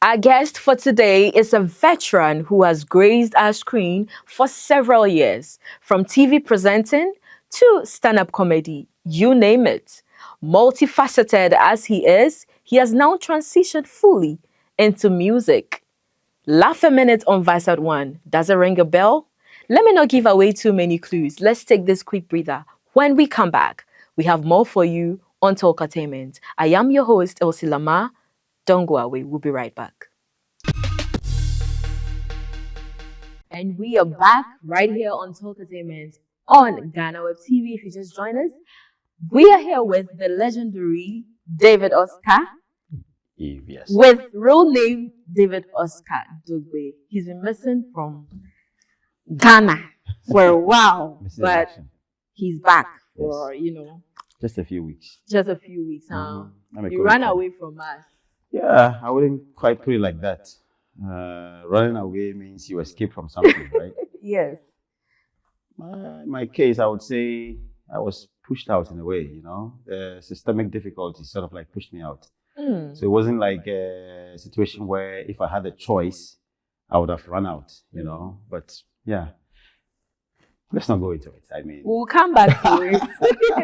Our guest for today is a veteran who has graced our screen for several years, from TV presenting to stand-up comedy, you name it. Multifaceted as he has now transitioned fully into music. Laugh a minute on Vice at One. Does it ring a bell? Let me not give away too many clues. Let's take this quick breather. When we come back, we have more for you on Talkertainment. I am your host, Elsie Lamar. Don't go away. We'll be right back. And we are back right here on Talkertainment on GhanaWeb TV. If you just joined us, we are here with the legendary David Oscar. Yes. With real name David Oscar Dogbe. He's been missing from Ghana for a while, but he's back for, just a few weeks. Just a few weeks. You ran away from us. Yeah, I wouldn't quite put it like that. Running away means you escape from something, right? Yes. In my case, I would say I was pushed out in a way, The systemic difficulties sort of like pushed me out. So it wasn't like a situation where if I had a choice, I would have run out, But yeah, let's not go into it. We'll come back to it.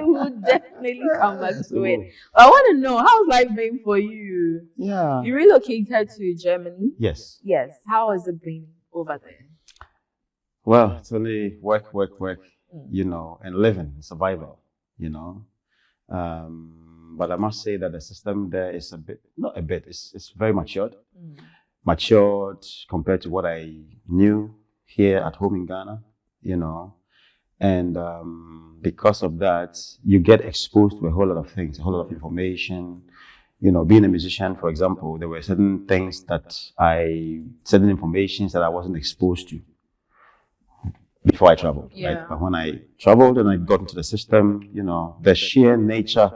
We'll definitely come back to it. I want to know, how's life been for you? Yeah. You relocated to Germany? Yes. Yes. How has it been over there? Well, it's only work, and living, survival, But I must say that the system there is it's very matured. Matured compared to what I knew here at home in Ghana, And because of that, you get exposed to a whole lot of things, a whole lot of information. Being a musician, for example, there were certain things certain informations that I wasn't exposed to before I traveled, right? But when I traveled and I got into the system, the sheer nature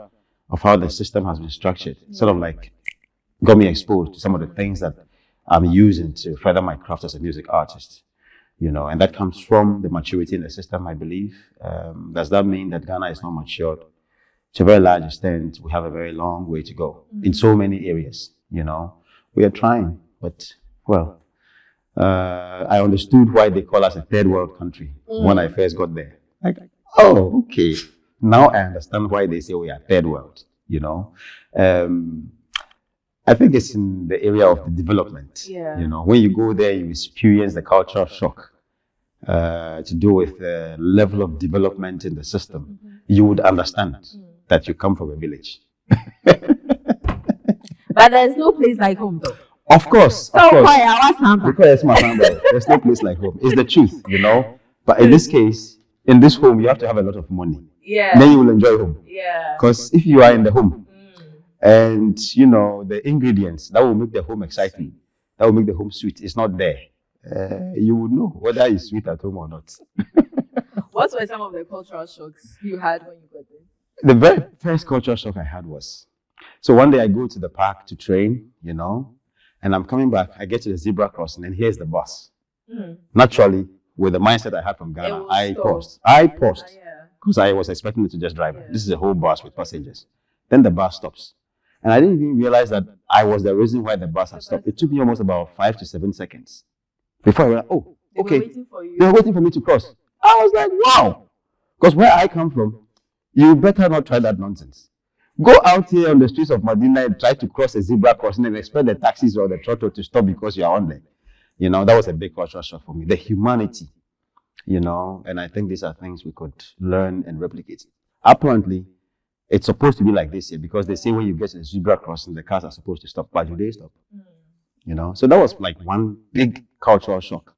of how the system has been structured sort of like got me exposed to some of the things that I'm using to further my craft as a music artist. And that comes from the maturity in the system, I believe. Does that mean that Ghana is not matured? To a very large extent, we have a very long way to go in so many areas, We are trying, but, I understood why they call us a third world country when I first got there. Like, oh, okay. Now I understand why they say we are third world, I think it's in the area of the development. Yeah. When you go there, you experience the cultural shock to do with the level of development in the system. You would understand that you come from a village. But there's no place like home, though. Of course. So why I was because it's my family. There's no place like home. It's the truth, But in this case, in this home, you have to have a lot of money. Yeah. Then you will enjoy home. Yeah. Because if you are in the home, and the ingredients that will make the home exciting, that will make the home sweet, is not there. You would know whether it's sweet at home or not. What were some of the cultural shocks you had when you got there? The very first cultural shock I had was, so one day I go to the park to train, and I'm coming back, I get to the zebra crossing, and here's the bus. Naturally, with the mindset I had from Ghana, I paused. Because I was expecting it to just drive. This is a whole bus with passengers. Then the bus stops. And I didn't even realize that I was the reason why the bus had stopped. It took me almost about 5 to 7 seconds before I realized, oh, okay. They were waiting for me to cross. I was like, wow. Because where I come from, you better not try that nonsense. Go out here on the streets of Medina and try to cross a zebra crossing and expect the taxis or the trotto to stop because you are on there. That was a big cultural shock for me. The humanity, and I think these are things we could learn and replicate. Apparently, it's supposed to be like this here because they say when you get to the zebra crossing, the cars are supposed to stop. But do they stop? So that was like one big cultural shock.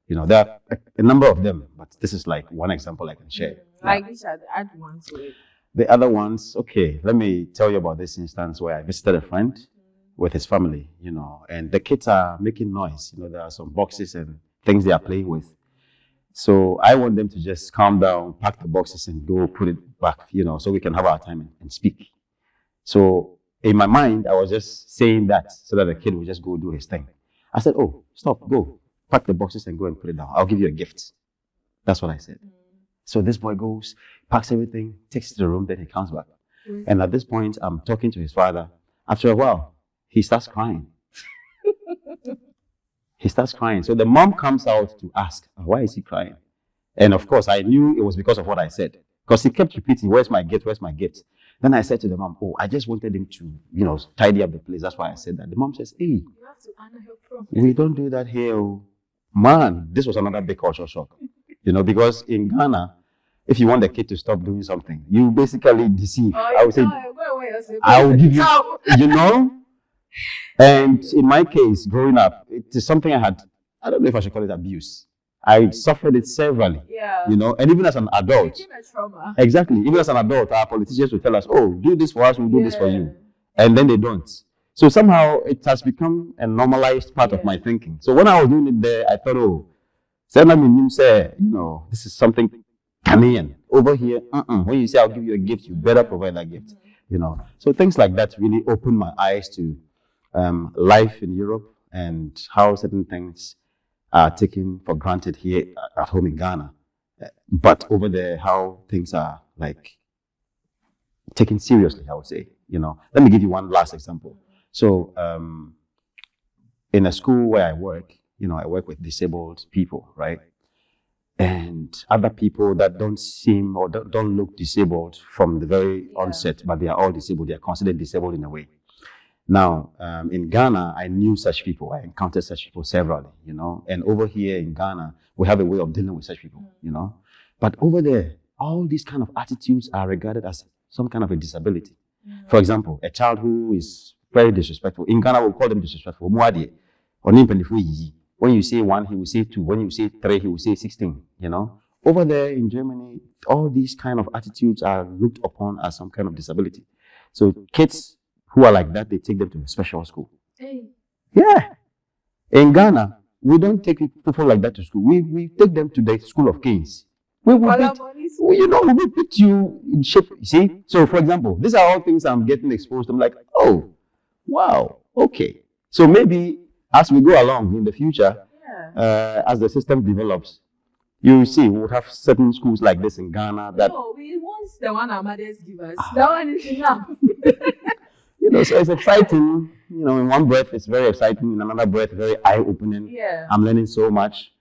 There are a number of them, but this is like one example I can share. Like we should add one to it. The other ones, okay, let me tell you about this instance where I visited a friend with his family, and the kids are making noise. There are some boxes and things they are playing with. So I want them to just calm down, pack the boxes and go put it back, so we can have our time and speak. So in my mind, I was just saying that so that the kid would just go do his thing. I said, oh, stop, go, pack the boxes and go and put it down. I'll give you a gift. That's what I said. So this boy goes, packs everything, takes it to the room, then he comes back. And at this point, I'm talking to his father. After a while, he starts crying. He starts crying. So the mom comes out to ask, why is he crying? And of course, I knew it was because of what I said. Because he kept repeating, where's my gift? Where's my gift? Then I said to the mom, I just wanted him to, tidy up the place. That's why I said that. The mom says, hey, you have to honor your promise. We don't do that here. Man, this was another big culture shock. Because in Ghana, if you want the kid to stop doing something, you basically deceive. I would say, I will give you, And in my case, growing up, it is something I don't know if I should call it abuse. I suffered it severally, and even as an adult. It became a trauma. Exactly. Even as an adult, our politicians will tell us, do this for us, we'll do this for you. And then they don't. So somehow it has become a normalized part of my thinking. So when I was doing it there, I thought, this is something Ghanaian. Over here, when you say I'll give you a gift, you better provide that gift. So things like that really opened my eyes to life in Europe and how certain things are taken for granted here at home in Ghana. But over there, how things are taken seriously, I would say. Let me give you one last example. So in a school where I work, I work with disabled people, right? And other people that don't seem or don't look disabled from the very onset, but they are all disabled. They are considered disabled in a way. Now, in Ghana, I knew such people. I encountered such people severally, And over here in Ghana, we have a way of dealing with such people, But over there, all these kind of attitudes are regarded as some kind of a disability. For example, a child who is very disrespectful. In Ghana, we'll call them disrespectful. When you say 1, he will say 2. When you say 3, he will say 16, Over there in Germany, all these kind of attitudes are looked upon as some kind of disability. So kids who are like that, they take them to a special school. Hey. Yeah. In Ghana, we don't take people like that to school. We take them to the school of kings. We put you in shape. See? So, for example, these are all things I'm getting exposed to. I'm like, oh, wow, okay. So maybe as we go along in the future, as the system develops, you see, we'll have certain schools like this in Ghana that... No, we want the one our mothers give us. That one is enough. So it's exciting. In one breath, it's very exciting. In another breath, very eye-opening. Yeah. I'm learning so much.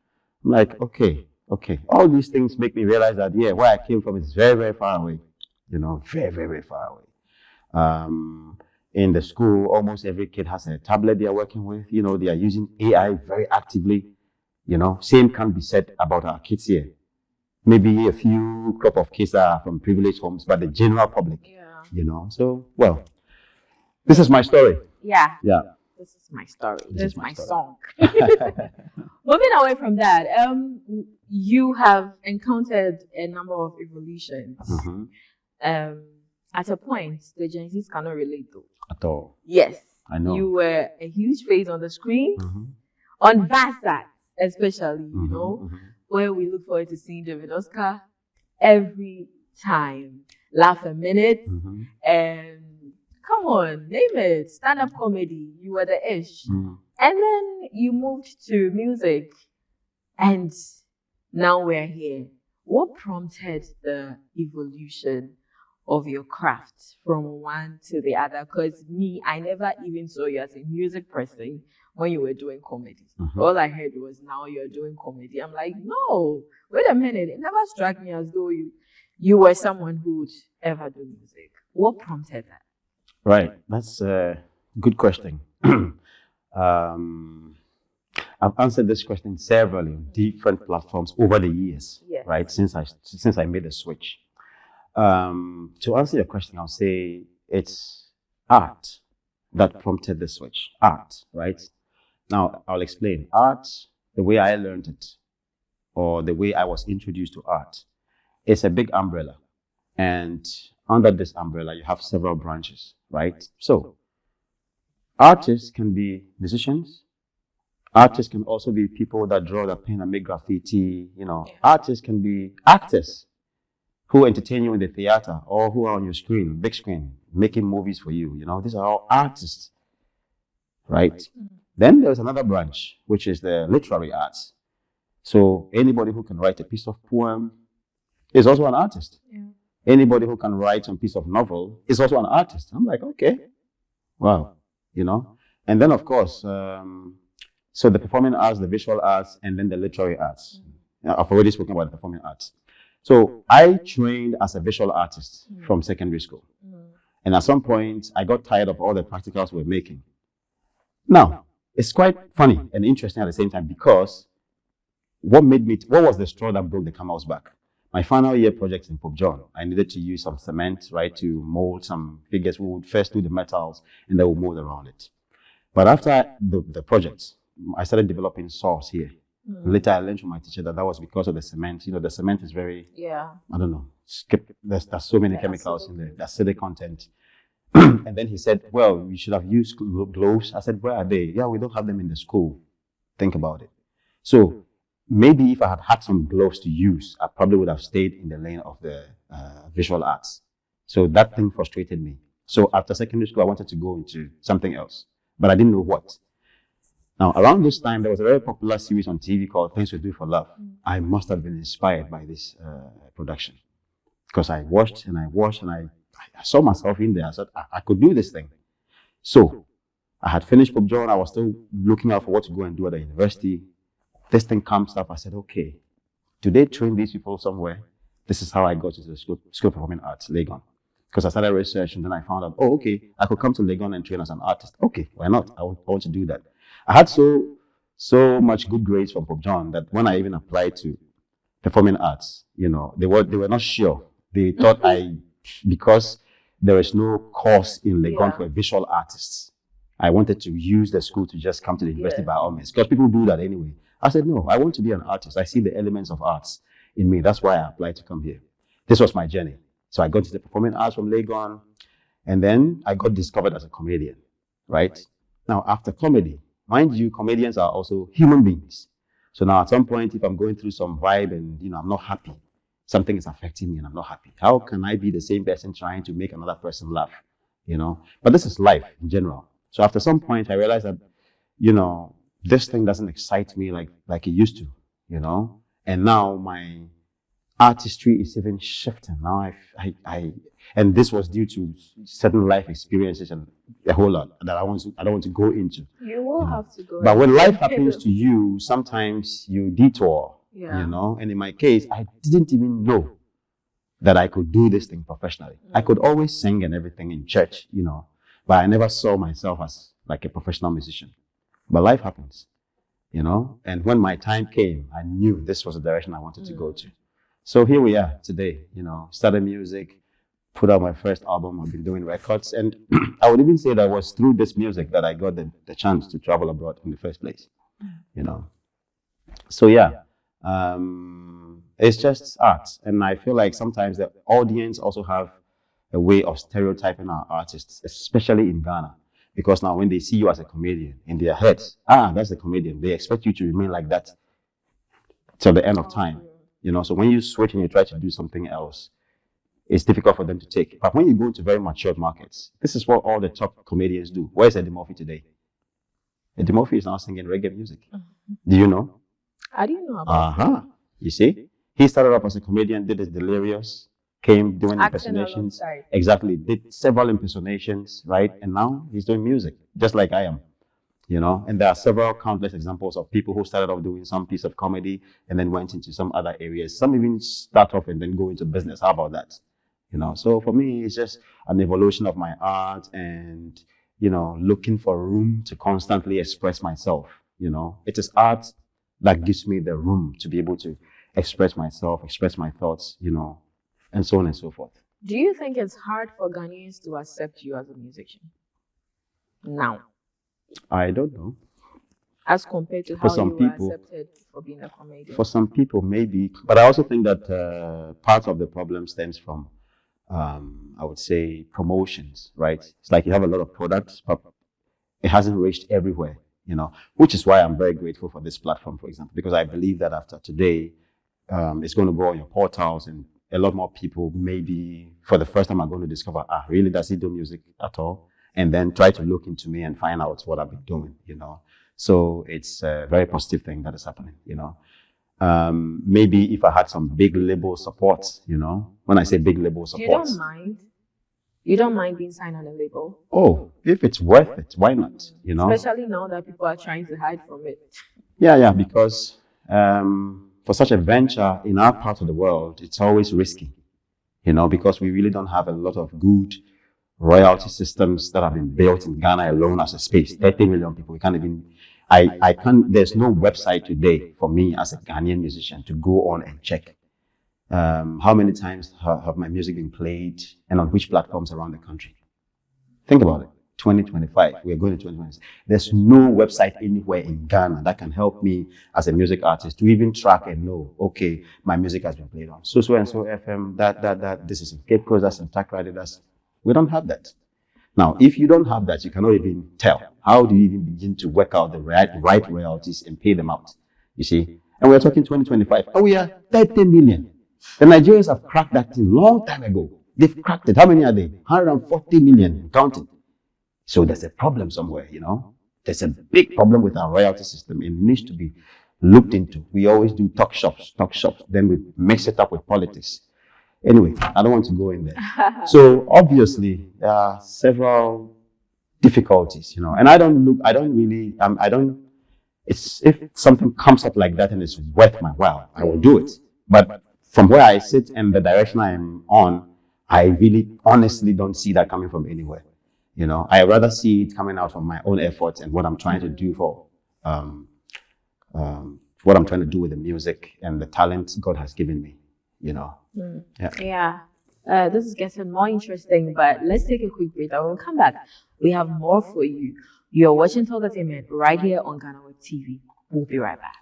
I'm like, okay. All these things make me realize that, where I came from is very, very far away. Very, very, very far away. In the school, almost every kid has a tablet they are working with. They are using AI very actively. Same can't be said about our kids here. Maybe a few crop of kids are from privileged homes, but the general public, So, well, this is my story. Yeah. This is my story. This is my song. Moving away from that, you have encountered a number of evolutions. At a point, the Gen Zs cannot relate though. At all. Yes. I know. You were a huge face on the screen, on Vasat especially, where we look forward to seeing David Oscar every time. Laugh a minute and come on, name it. Stand-up comedy. You were the ish. And then you moved to music. And now we're here. What prompted the evolution of your craft from one to the other? Because I never even saw you as a music person when you were doing comedy. All I heard was now you're doing comedy. I'm like, no, wait a minute. It never struck me as though you were someone who would ever do music. What prompted that? Right. That's a good question. I've answered this question several on different platforms over the years, right? Since I made the switch. To answer your question, I'll say it's art that prompted the switch. Art, right? Now, I'll explain. Art, the way I learned it, or the way I was introduced to art, is a big umbrella. And under this umbrella, you have several branches, right? So, artists can be musicians. Artists can also be people that draw the pen and make graffiti. Artists can be actors who entertain you in the theater or who are on your screen, big screen, making movies for you. These are all artists, right? Then there's another branch, which is the literary arts. So anybody who can write a piece of poem is also an artist. Anybody who can write a piece of novel is also an artist. I'm like, okay, wow, And then, of course, So the performing arts, the visual arts, and then the literary arts. I've already spoken about the performing arts. So I trained as a visual artist from secondary school. And at some point, I got tired of all the practicals we're making. Now, it's quite funny and interesting at the same time because what was the straw that broke the camel's back? My final year project in Pope John, I needed to use some cement, right, to mold some figures. We would first do the metals and then we'll mold around it. But after the project, I started developing saws here. Later, I learned from my teacher that was because of the cement. You know, the cement is very, I don't know, there's so many chemicals in there, the acidic content. And then he said, well, you should have used gloves. I said, where are they? Yeah, we don't have them in the school. Think about it. So maybe if I had had some gloves to use, I probably would have stayed in the lane of the visual arts. So that thing frustrated me. So after secondary school, I wanted to go into something else, but I didn't know what. Now, around this time, there was a very popular series on TV called Things We Do for Love. I must have been inspired by this production because I watched and I saw myself in there. I said, I could do this thing. So I had finished Pope John. I was still looking out for what to go and do at the university. This thing comes up. I said, okay, do they train these people somewhere? This is how I got to the School of Performing Arts, Legon. Because I started research and then I found out, oh, okay, I could come to Legon and train as an artist. Okay, why not? I want to do that. I had so much good grades from Pope John that when I even applied to performing arts, you know, they were not sure. They thought because there is no course in Legon for visual artists, I wanted to use the school to just come to the university by all means. Because people do that anyway. I said, no, I want to be an artist. I see the elements of arts in me. That's why I applied to come here. This was my journey. So I got to the performing arts from Legon, and then I got discovered as a comedian, right? Now, after comedy, mind you, comedians are also human beings. So now at some point, if I'm going through some vibe and, you know, I'm not happy, something is affecting me and I'm not happy. How can I be the same person trying to make another person laugh, you know? But this is life in general. So after some point, I realized that, you know, this thing doesn't excite me like it used to, you know? And now my artistry is even shifting. Now and this was due to certain life experiences and a whole lot that I don't want to go into. You will have to go. But when life happens to you, sometimes you detour, you know? And in my case, I didn't even know that I could do this thing professionally. I could always sing and everything in church, you know, but I never saw myself as like a professional musician. But life happens, you know? And when my time came, I knew this was the direction I wanted to go to. So here we are today, you know, started music, put out my first album. I've been doing records. And I would even say that it was through this music that I got the chance to travel abroad in the first place, you know. So yeah, it's just art. And I feel like sometimes the audience also have a way of stereotyping our artists, especially in Ghana. Because now when they see you as a comedian, in their heads, that's the comedian. They expect you to remain like that till the end of time. You know, so when you switch and you try to do something else, it's difficult for them to take. But when you go to very matured markets, this is what all the top comedians do. Where's Eddie Murphy today? Eddie Murphy is now singing reggae music. Do you know? I didn't know about that. You see? He started off as a comedian, did his Delirious, came doing impersonations. Exactly. Did several impersonations, right? And now he's doing music, just like I am. You know, and there are several countless examples of people who started off doing some piece of comedy and then went into some other areas. Some even start off and then go into business. How about that? You know, so for me, it's just an evolution of my art and, you know, looking for room to constantly express myself. You know, it is art that gives me the room to be able to express myself, express my thoughts, you know, and so on and so forth. Do you think it's hard for Ghanaians to accept you as a musician now? I don't know. As compared to how you were accepted for being a comedian? For some people, maybe. But I also think that part of the problem stems from, I would say, promotions, right? It's like you have a lot of products, but it hasn't reached everywhere, you know, which is why I'm very grateful for this platform, for example, because I believe that after today, it's going to go on your portals and a lot more people maybe for the first time are going to discover, really, does he do music at all? And then try to look into me and find out what I've been doing, you know. So it's a very positive thing that is happening, you know. Maybe if I had some big label support, you know, when I say big label support. You don't mind? You don't mind being signed on a label? Oh, if it's worth it, why not? You know? Especially now that people are trying to hide from it. Yeah, because for such a venture in our part of the world, it's always risky, you know, because we really don't have a lot of good royalty systems that have been built in Ghana alone as a space. 30 million people, we can't even, I can't, there's no website today for me as a Ghanaian musician to go on and check how many times have my music been played and on which platforms around the country. Think about it. 2025, we're going to 2026. There's no website anywhere in Ghana that can help me as a music artist to even track and know, okay, my music has been played on so and so FM, that, this is in Cape Coast, that's in Talkertainment, we don't have that. Now, if you don't have that, you cannot even tell. How do you even begin to work out the right royalties and pay them out? You see? And we're talking 2025. Oh, we are 30 million. The Nigerians have cracked that thing long time ago. They've cracked it. How many are they? 140 million counting. So there's a problem somewhere, you know. There's a big problem with our royalty system. It needs to be looked into. We always do talk shops, then we mix it up with politics. Anyway, I don't want to go in there. So obviously, there are several difficulties, you know, and if something comes up like that and it's worth my while, I will do it. But from where I sit and the direction I am on, I really honestly don't see that coming from anywhere. You know, I rather see it coming out from my own efforts and what I'm trying to do for, what I'm trying to do with the music and the talent God has given me, you know. Yeah. This is getting more interesting, but let's take a quick break. When we come back, we have more for you. You're watching Talkertainment right here on GhanaWeb TV. We'll be right back.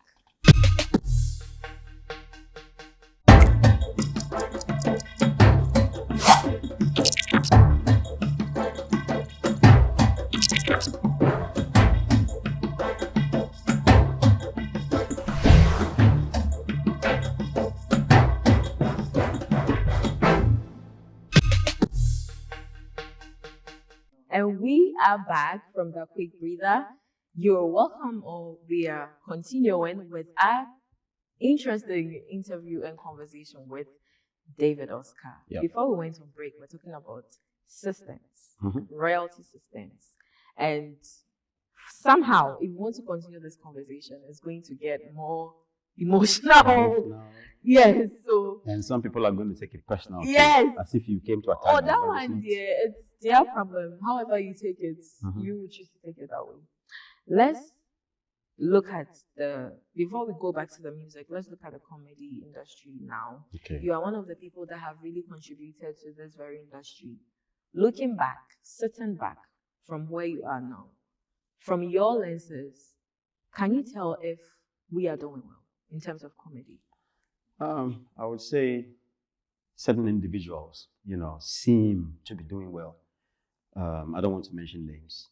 And we are back from the quick breather. You're welcome, or we are continuing with our interesting interview and conversation with David Oscar. Yep. Before we went on break, we're talking about systems, royalty systems. And somehow, if we want to continue this conversation, it's going to get more emotional. Yes. So. And some people are going to take it personal. Yes. Too, as if you came to attack. Oh, that one, dear. It's their problem. However you take it, you choose to take it that way. Let's look at before we go back to the music, let's look at the comedy industry now. Okay. You are one of the people that have really contributed to this very industry. Looking back, sitting back from where you are now, from your lenses, can you tell if we are doing well in terms of comedy? I would say certain individuals, you know, seem to be doing well. I don't want to mention names,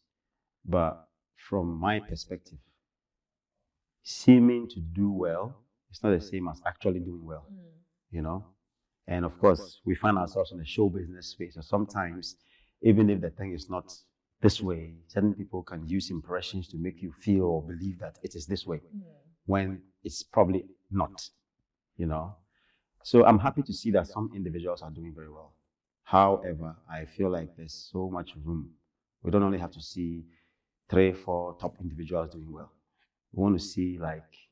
but from my perspective, seeming to do well is not the same as actually doing well, you know? And of course, we find ourselves in the show business space, so sometimes, even if the thing is not this way, certain people can use impressions to make you feel or believe that it is this way, when it's probably not, you know? So I'm happy to see that some individuals are doing very well. However, I feel like there's so much room. We don't only have to see 3, 4 top individuals doing well. We want to see like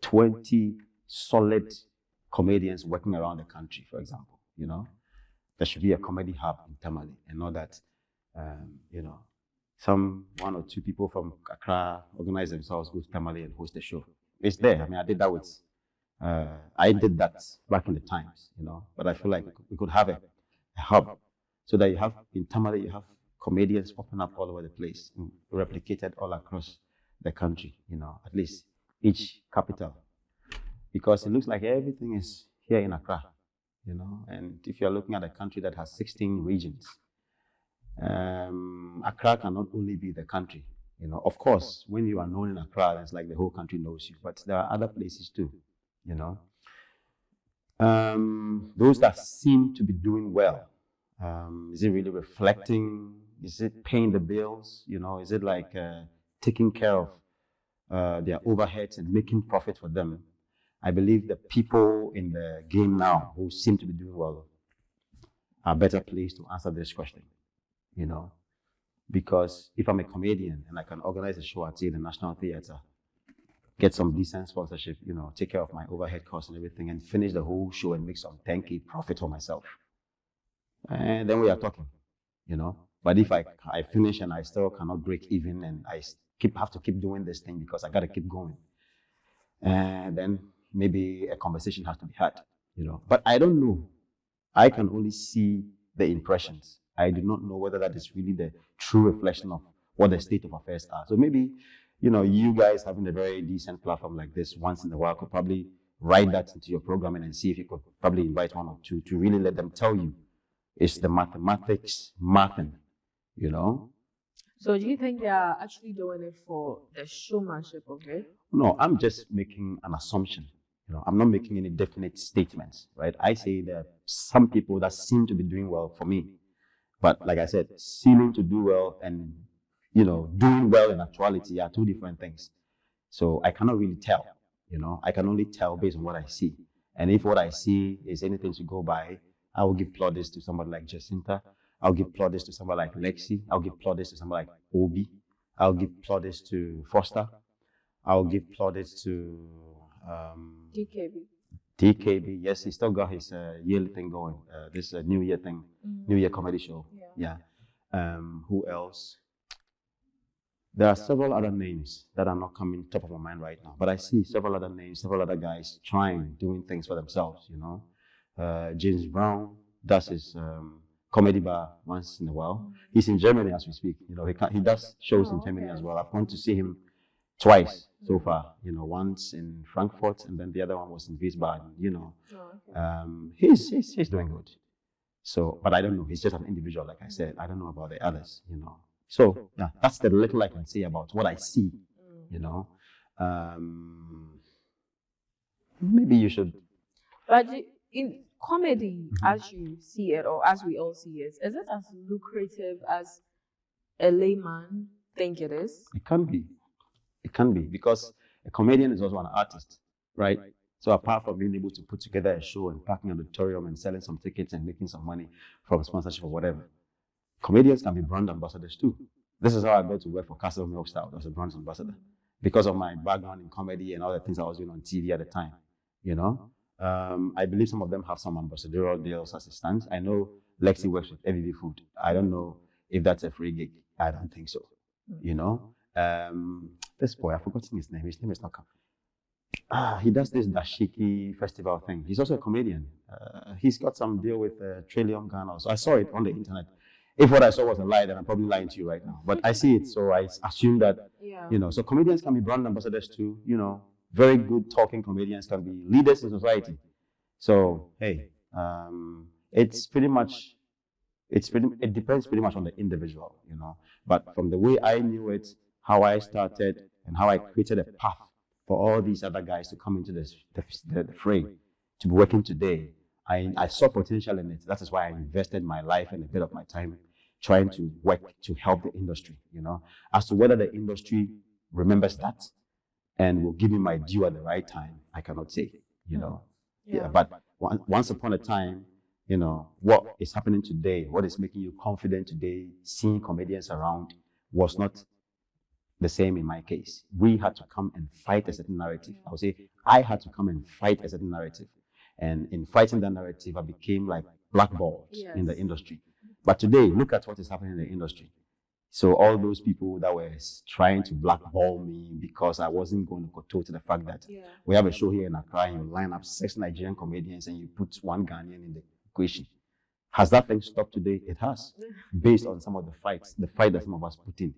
20 solid comedians working around the country, for example, you know. There should be a comedy hub in Tamale, and not that, you know, 1 or 2 people from Accra organize themselves, go to Tamale and host a show. It's there. I mean, I did that back in the times, you know, but I feel like we could have a hub so that you have in Tamale, you have comedians popping up all over the place and replicated all across the country, you know, at least each capital, because it looks like everything is here in Accra, you know. And if you're looking at a country that has 16 regions, Accra cannot only be the country, you know. Of course, when you are known in Accra, it's like the whole country knows you, but there are other places too, you know. Those that seem to be doing well, is it really reflecting? Is it paying the bills? You know, is it like taking care of their overheads and making profit for them? I believe the people in the game now who seem to be doing well are better placed to answer this question. you know, because if I'm a comedian and I can organize a show at, say, the National Theatre, get some decent sponsorship, you know, take care of my overhead costs and everything, and finish the whole show and make some 10K profit for myself, and then we are talking, you know. But if I finish and I still cannot break even and I have to keep doing this thing because I got to keep going, and then maybe a conversation has to be had, you know. But I don't know. I can only see the impressions. I do not know whether that is really the true reflection of what the state of affairs are. So maybe, you know, you guys having a very decent platform like this once in a while could probably write that into your programming and see if you could probably invite one or two to really let them tell you it's the mathematics mathing, you know. So do you think they are actually doing it for the showmanship of it? No, I'm just making an assumption. You know, I'm not making any definite statements, right? I say there are some people that seem to be doing well for me, but like I said, seeming to do well and, you know, doing well in actuality are two different things. So I cannot really tell, you know. I can only tell based on what I see. And if what I see is anything to go by, I will give plaudits to somebody like Jacinta. I'll give plaudits to somebody like Lexi. I'll give plaudits to somebody like Obi. I'll give plaudits to Foster. I'll give plaudits to DKB. DKB. Yes, he still got his yearly thing going. This New Year thing, New Year comedy show. Yeah. Who else? There are several other names that are not coming top of my mind right now, but I see several other names, several other guys doing things for themselves, you know. James Brown does his comedy bar once in a while. He's in Germany as we speak. You know, he does shows in Germany as well. I've gone to see him twice so far. You know, once in Frankfurt and then the other one was in Wiesbaden. You know, he's doing good. So, but I don't know. He's just an individual, like I said. I don't know about the others. You know. So yeah, that's the little I can say about what I see. You know, maybe you should. But in comedy, as you see it, or as we all see it, is it as lucrative as a layman think it is? It can be. It can be, because a comedian is also an artist, right? So apart from being able to put together a show and packing an auditorium and selling some tickets and making some money from sponsorship or whatever, comedians can be brand ambassadors too. This is how I got to work for Castle Milk Stout as a brand ambassador, because of my background in comedy and all the things I was doing on TV at the time, you know. I believe some of them have some ambassadorial deals as it stands. I know Lexi works with AVV Food. I don't know if that's a free gig. I don't think so, you know. This boy, I've forgotten his name. His name is not coming. He does this dashiki festival thing. He's also a comedian. He's got some deal with Trillium Ghana. So I saw it on the internet. If what I saw was a lie, then I'm probably lying to you right now. But I see it, so I assume that, you know, so comedians can be brand ambassadors too, you know. Very good talking comedians can be leaders in society. So, hey, it depends pretty much on the individual, you know. But from the way I knew it, how I started, and how I created a path for all these other guys to come into the fray, to be working today, I saw potential in it. That is why I invested my life and a bit of my time trying to work to help the industry, you know. As to whether the industry remembers that and will give me my due at the right time, I cannot say, you know. Yeah, but once upon a time, you know, what is happening today, what is making you confident today, seeing comedians around, was not the same in my case. We had to come and fight a certain narrative. I would say I had to come and fight a certain narrative. And in fighting that narrative, I became like blackballed in the industry. But today, look at what is happening in the industry. So all those people that were trying to blackball me because I wasn't going to kowtow to the fact that we have a show here in Accra and you line up 6 Nigerian comedians and you put 1 Ghanaian in the equation. Has that thing stopped today? It has, based on some of the fight that some of us put in.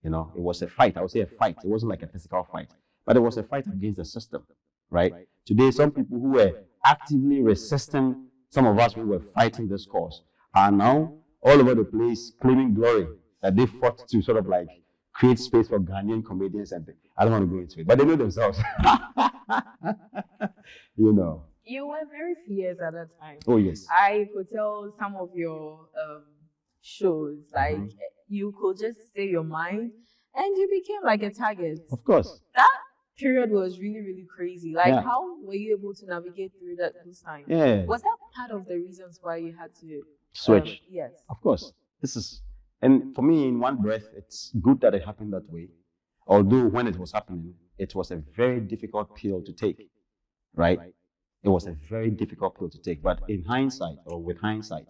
You know, it was a fight. I would say a fight. It wasn't like a physical fight, but it was a fight against the system, right? Today, some people who were actively resisting some of us who were fighting this cause are now all over the place claiming glory that they fought to sort of like create space for Ghanaian comedians and things. I don't want to go into it, but they know themselves. You know. You were very fierce at that time. Oh, yes. I could tell some of your shows, like you could just say your mind and you became like a target. Of course. That period was really, really crazy. Like, how were you able to navigate through those times? Yeah. Was that part of the reasons why you had to switch? Yes. Of course. This is And for me, in one breath, it's good that it happened that way. Although when it was happening, it was a very difficult pill to take, right? It was a very difficult pill to take. But in hindsight, or with hindsight,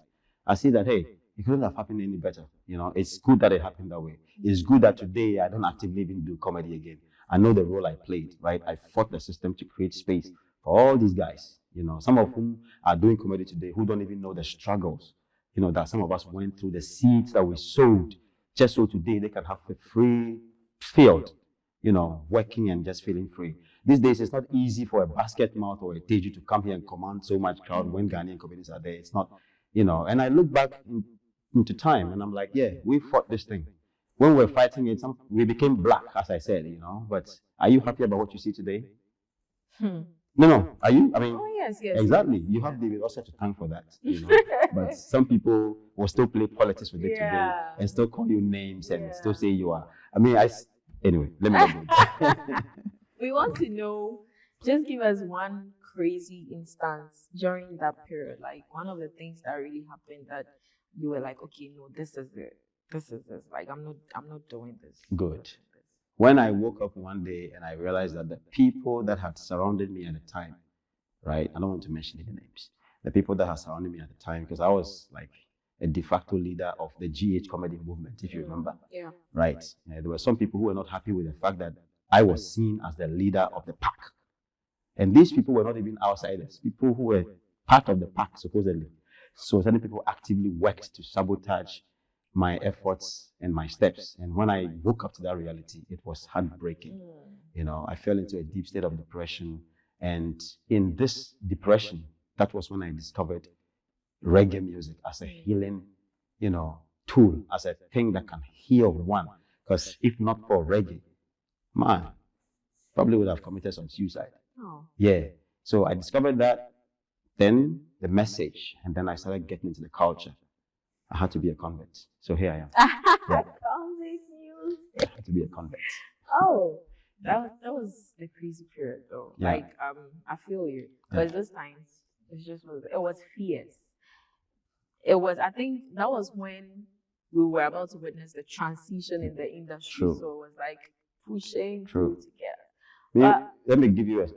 I see that, hey, it couldn't have happened any better. You know, it's good that it happened that way. It's good that today I don't actively even do comedy again. I know the role I played, right? I fought the system to create space for all these guys, you know, some of whom are doing comedy today who don't even know the struggles, you know, that some of us went through, the seeds that we sowed, just so today they can have a free field, you know, working and just feeling free. These days, it's not easy for a basket mouth or a Teju to come here and command so much crowd when Ghanaian comedians are there. It's not, you know, and I look back into time and I'm like, yeah, we fought this thing. When we were fighting it, we became black, as I said, you know, but are you happy about what you see today? No. Are you? I mean, oh, yes. Exactly. You have David also to thank for that, you know. But some people will still play politics with it today and still call you names and still say you are. I mean, anyway, let me go. We want to know, just give us one crazy instance during that period, like one of the things that really happened that you were like, okay, no, this is it. Like, I'm not doing this. Good. When I woke up one day and I realized that the people that had surrounded me at the time, right? I don't want to mention any names. The people that had surrounded me at the time, because I was like a de facto leader of the GH comedy movement, if you remember. Yeah. Right. There were some people who were not happy with the fact that I was seen as the leader of the pack. And these people were not even outsiders, people who were part of the pack, supposedly. So certain people actively worked to sabotage my efforts and my steps. And when I woke up to that reality, it was heartbreaking. You know, I fell into a deep state of depression. And in this depression, that was when I discovered reggae music as a healing, you know, tool, as a thing that can heal one. Because if not for reggae, man, probably would have committed some suicide. Yeah. So I discovered that, then the message, and then I started getting into the culture. I had to be a convert. So here I am. Yeah. Convict news. I had to be a convert. Oh, that was the crazy period though. Yeah. Like, I feel you. Because those times, it was fierce. I think that was when we were about to witness the transition in the industry. True. So it was like pushing through together. Let me give you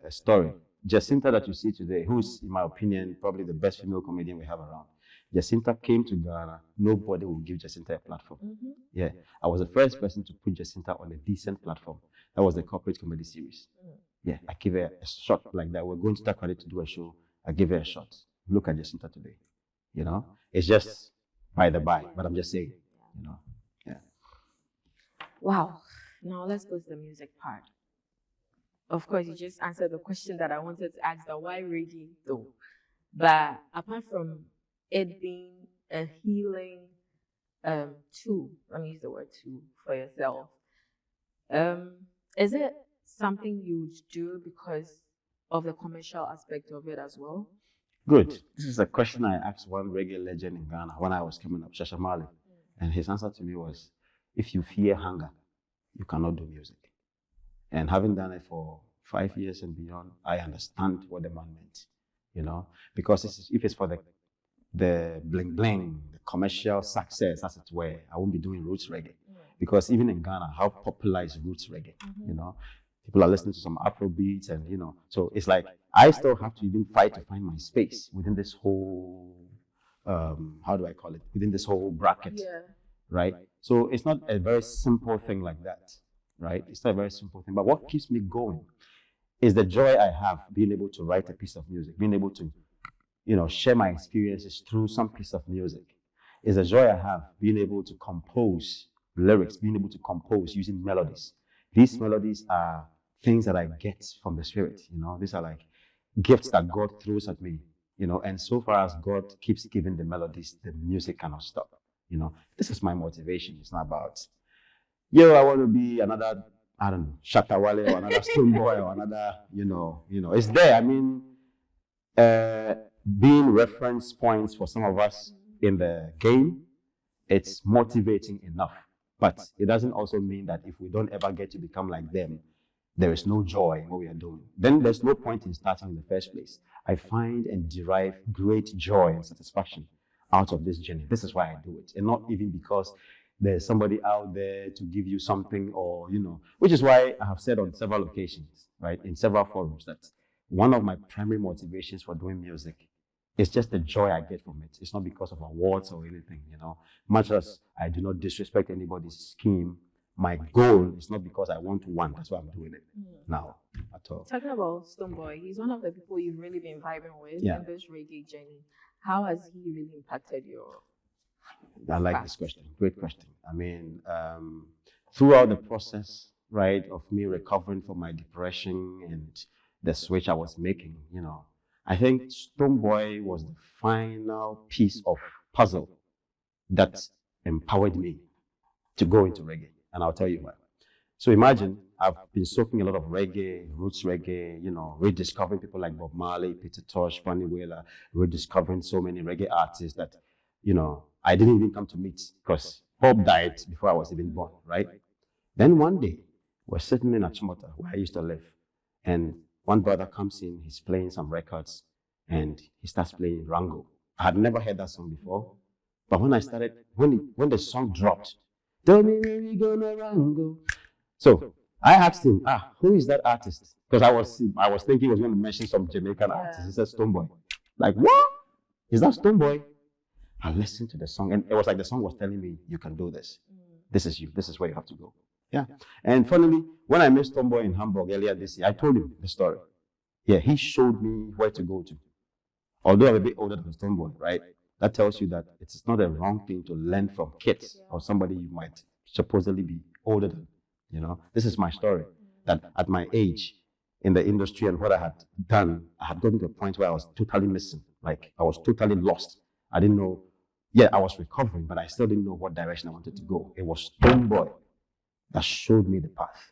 a story. Jacinta that you see today, who's, in my opinion, probably the best female comedian we have around. Jacinta came to Ghana. Nobody will give Jacinta a platform. Yeah, I was the first person to put Jacinta on a decent platform. That was the corporate comedy series. Yeah, I gave her a shot like that. We're going to Takoradi to do a show. I gave her a shot. Look at Jacinta today. You know, it's just by the by, but I'm just saying, you know, yeah. Wow. Now let's go to the music part. Of course, you just answered the question that I wanted to ask, that why reggae though? But apart from it being a healing tool, let me use the word tool for yourself, is it something you would do because of the commercial aspect of it as well? Good. This is a question I asked one reggae legend in Ghana when I was coming up, Shashamali. And his answer to me was, if you fear hunger, you cannot do music. And having done it for 5 years and beyond, I understand what the man meant, you know, because if it's for the bling bling, the commercial success, as it were, I won't be doing roots reggae. Because even in Ghana, how popular is roots reggae? You know, people are listening to some Afro beats, and you know, so it's like I still have to even fight to find my space within this whole, how do I call it? Within this whole bracket, right? So it's not a very simple thing like that, right? It's not a very simple thing. But what keeps me going is the joy I have being able to write a piece of music, being able to, you know, share my experiences through some piece of music. Is a joy I have being able to compose lyrics, being able to compose using melodies. These melodies are things that I get from the Spirit, you know. These are like gifts that God throws at me, you know. And so far as God keeps giving the melodies, the music cannot stop, you know. This is my motivation. It's not about, I want to be another, I don't know, Shatawale or another Stone Boy or another, you know. It's there. I mean, being reference points for some of us in the game, it's motivating enough. But it doesn't also mean that if we don't ever get to become like them, there is no joy in what we are doing. Then there's no point in starting in the first place. I find and derive great joy and satisfaction out of this journey. This is why I do it. And not even because there's somebody out there to give you something or, which is why I have said on several occasions, right, in several forums, that one of my primary motivations for doing music is just the joy I get from it. It's not because of awards or anything, Much as I do not disrespect anybody's scheme, my goal is not because I want to win. That's why I'm doing it now at all. Talking about Stonebwoy, he's one of the people you've really been vibing with Yeah. in this reggae journey. How has he really impacted your I like this question. Great question. I mean, throughout the process, right, of me recovering from my depression and the switch I was making, I think Stonebwoy was the final piece of puzzle that empowered me to go into reggae. And I'll tell you why. So imagine I've been soaking a lot of reggae, roots reggae, rediscovering people like Bob Marley, Peter Tosh, Bunny Wailer, rediscovering so many reggae artists that, I didn't even come to meet because Bob died before I was even born, right? Then one day, we're sitting in Achimota, where I used to live, and one brother comes in, he's playing some records, and he starts playing Rango. I had never heard that song before, but when I started, when the song dropped, tell me where we gonna Rango. So I asked him, who is that artist? Because I was thinking he was going to mention some Jamaican artist. He said Stonebwoy. Like, what? Is that Stonebwoy? I listened to the song, and it was like the song was telling me, you can do this. This is you. This is where you have to go. Yeah. And finally, when I met Stonebwoy in Hamburg earlier this year, I told him the story. Yeah, he showed me where to go to. Although I'm a bit older than Stonebwoy, right? That tells you that it's not a wrong thing to learn from kids or somebody you might supposedly be older than. This is my story. That at my age in the industry and what I had done, I had gotten to a point where I was totally missing. Like I was totally lost. I didn't know. Yeah, I was recovering, but I still didn't know what direction I wanted to go. It was Stonebwoy that showed me the path.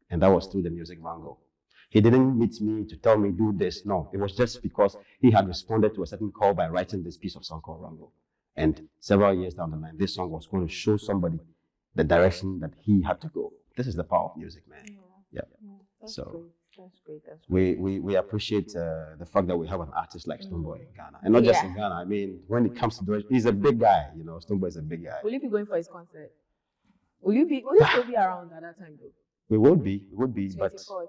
And that was through the music Rango. He didn't meet me to tell me do this. No, it was just because he had responded to a certain call by writing this piece of song called Rango. And several years down the line, this song was going to show somebody the direction that he had to go. This is the power of music, man. Yeah. That's So great. That's great. That's great. we appreciate the fact that we have an artist like Stonebwoy in Ghana, and not just in Ghana. I mean, when it comes to direction, he's a big guy. Stonebwoy is a big guy. Will you be going for his concert? Will you still be around at that time though? We would be, but 24th.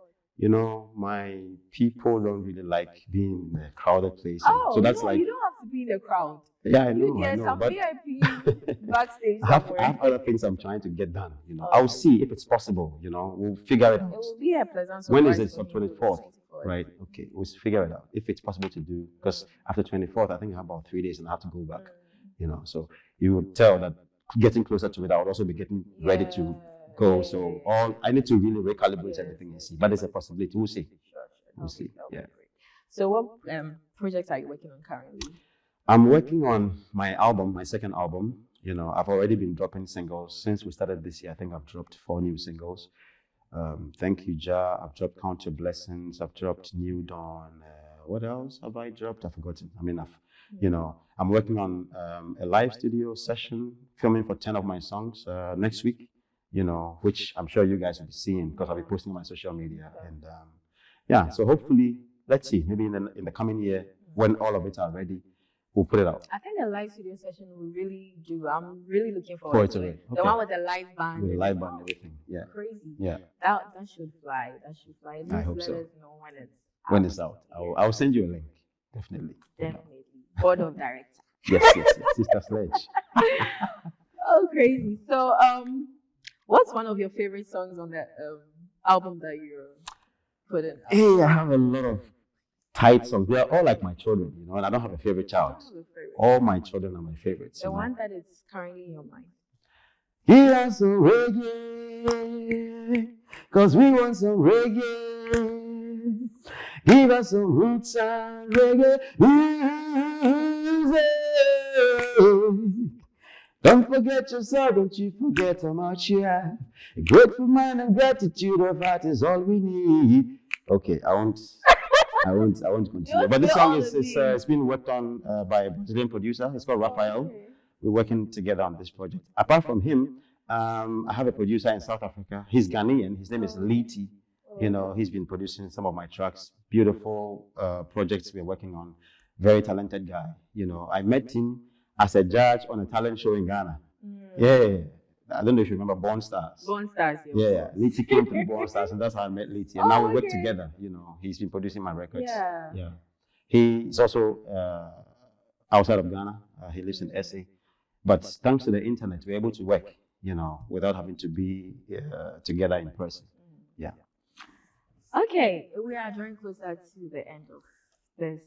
my people don't really like being in a crowded place. Oh, so that's no, like you don't have to be in the crowd. Yeah, I know. There's some But VIP backstage. I have other things I'm trying to get done. I'll see if it's possible. We'll figure it out. It will be a pleasant surprise. When is it? So 24th, right? Okay, we'll figure it out if it's possible to do. Because after 24th, I think I have about 3 days and I have to go back. So you would tell that getting closer to it, I would also be getting ready to go. So I need to really recalibrate everything and see. But there's a possibility. We'll see. We'll see. Yeah. So what projects are you working on currently? I'm working on my album, my second album. I've already been dropping singles since we started this year. I think I've dropped 4 new singles. Thank You, Jah. I've dropped Count Your Blessings. I've dropped New Dawn. What else have I dropped? I've forgotten. I mean, I'm working on a live studio session, filming for 10 of my songs next week, which I'm sure you guys will be seeing because I'll be posting on my social media. And so hopefully, let's see, maybe in the coming year, when all of it are ready, we'll put it out. I think the live studio session will really do. I'm really looking forward to it. The one with the live band. With the live band and everything. Yeah. Crazy. Yeah. That should fly. That should fly. I hope so. Let us know when it's out. When it's out. I'll send you a link. Definitely. Definitely. Board of directors. Yes. Sister Sledge. Oh, crazy. So, what's one of your favorite songs on that album that you're putting out? Hey, I have a lot of tight songs. They are all like my children, and I don't have a favorite child. All my children are my favorites. The one that is currently in your mind. Give us some reggae, cause we want some reggae. Give us some roots and reggae music. Don't forget yourself, don't you forget how much you have. A grateful mind and gratitude of heart is all we need. Okay, I won't continue. But this song it's been worked on by a Brazilian producer. It's called Raphael. We're working together on this project. Apart from him, I have a producer in South Africa. He's Ghanaian. His name is Liti. He's been producing some of my tracks. Beautiful projects we're working on. Very talented guy. I met him as a judge on a talent show in Ghana. Yeah. I don't know if you remember Born Stars. Born Stars. Yeah. Liti came through Born Stars, and that's how I met Liti. And now we work together. You know, he's been producing my records. Yeah. He's also outside of Ghana. He lives in SA. But thanks to the internet, we're able to work, you know, without having to be together in person. Yeah. Okay, we are drawing closer to the end of this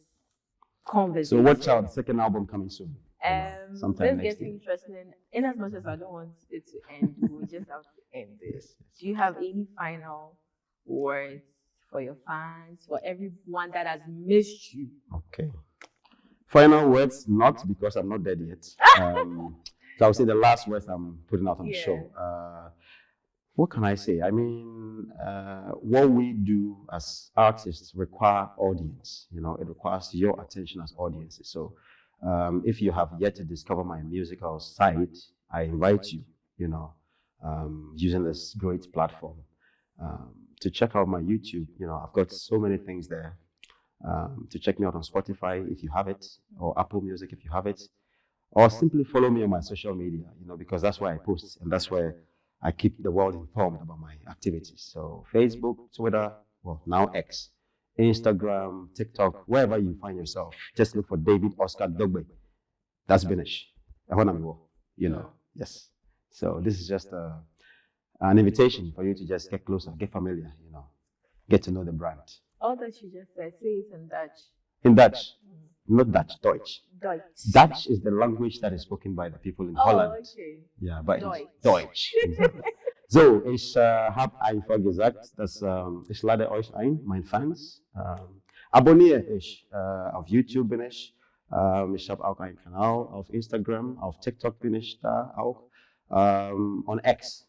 conversation. So watch out, the second album coming soon. Sometime this gets interesting. In as much as I don't want it to end, we just have to end this. Do you have any final words for your fans, for everyone that has missed you? Okay. Final words, not because I'm not dead yet. So I'll say the last words I'm putting out on the show. What can I say? I mean, what we do as artists require audience. You know, it requires your attention as audiences. So if you have yet to discover my musical site, I invite you, you know, using this great platform, to check out my YouTube. You know, I've got so many things there. To check me out on Spotify if you have it, or Apple Music if you have it, or simply follow me on my social media, you know, because that's where I post and that's where I keep the world informed about my activities. So Facebook, Twitter, well, now X, Instagram, TikTok, wherever you find yourself, just look for David Oscar Dogbe. That's Binish. You know, yes. So this is just an invitation for you to just get closer, get familiar, you know, get to know the brand. All that you just said, say it in Dutch. In Dutch, not Dutch, Deutsch. Deutsch. Dutch is the language that is spoken by the people in Holland. Okay. Ja, but Deutsch. Deutsch. Exactly. So, ich habe einfach gesagt, dass ich lade euch ein, meine Fans. Abonniere ich auf YouTube bin ich. Ich habe auch einen Kanal auf Instagram, auf TikTok bin ich da auch. On X,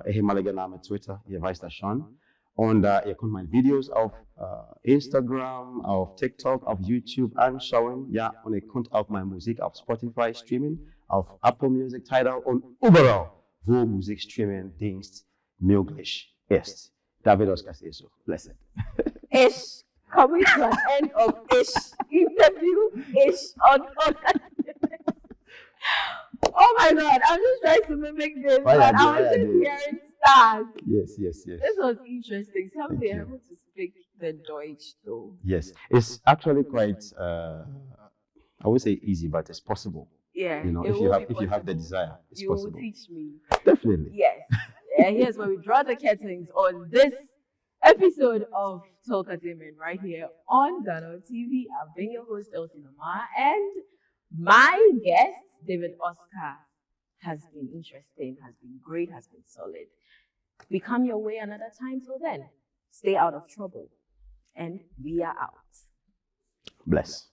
ehemaliger Name Twitter, ihr weißt das schon. Und ihr könnt meine Videos auf Instagram, auf TikTok, auf YouTube anschauen. Ja, und ihr könnt auch meine Musik auf Spotify streamen, auf Apple Music, Tidal und überall, wo Musikstreaming-Dienst möglich ist. David Oscar Seso, blessed. Ish, coming to an end of Ish interview, Ish on. Oh my God, I'm just trying to mimic this, but I was just hearing stars. Yes. This was interesting. Someday I want to speak the Deutsch though. Yes, it's actually quite, I would say easy, but it's possible. Yeah, you know, if you have the desire, it's possible. You will teach me. Definitely. Yes. Here's where we draw the curtains on this episode of Talkertainment right here on GhanaWeb TV. I've been your host, Elsie Lamar, and my guest, David Oscar, has been interesting, has been great, has been solid. We come your way another time. Till then, stay out of trouble. And we are out. Bless.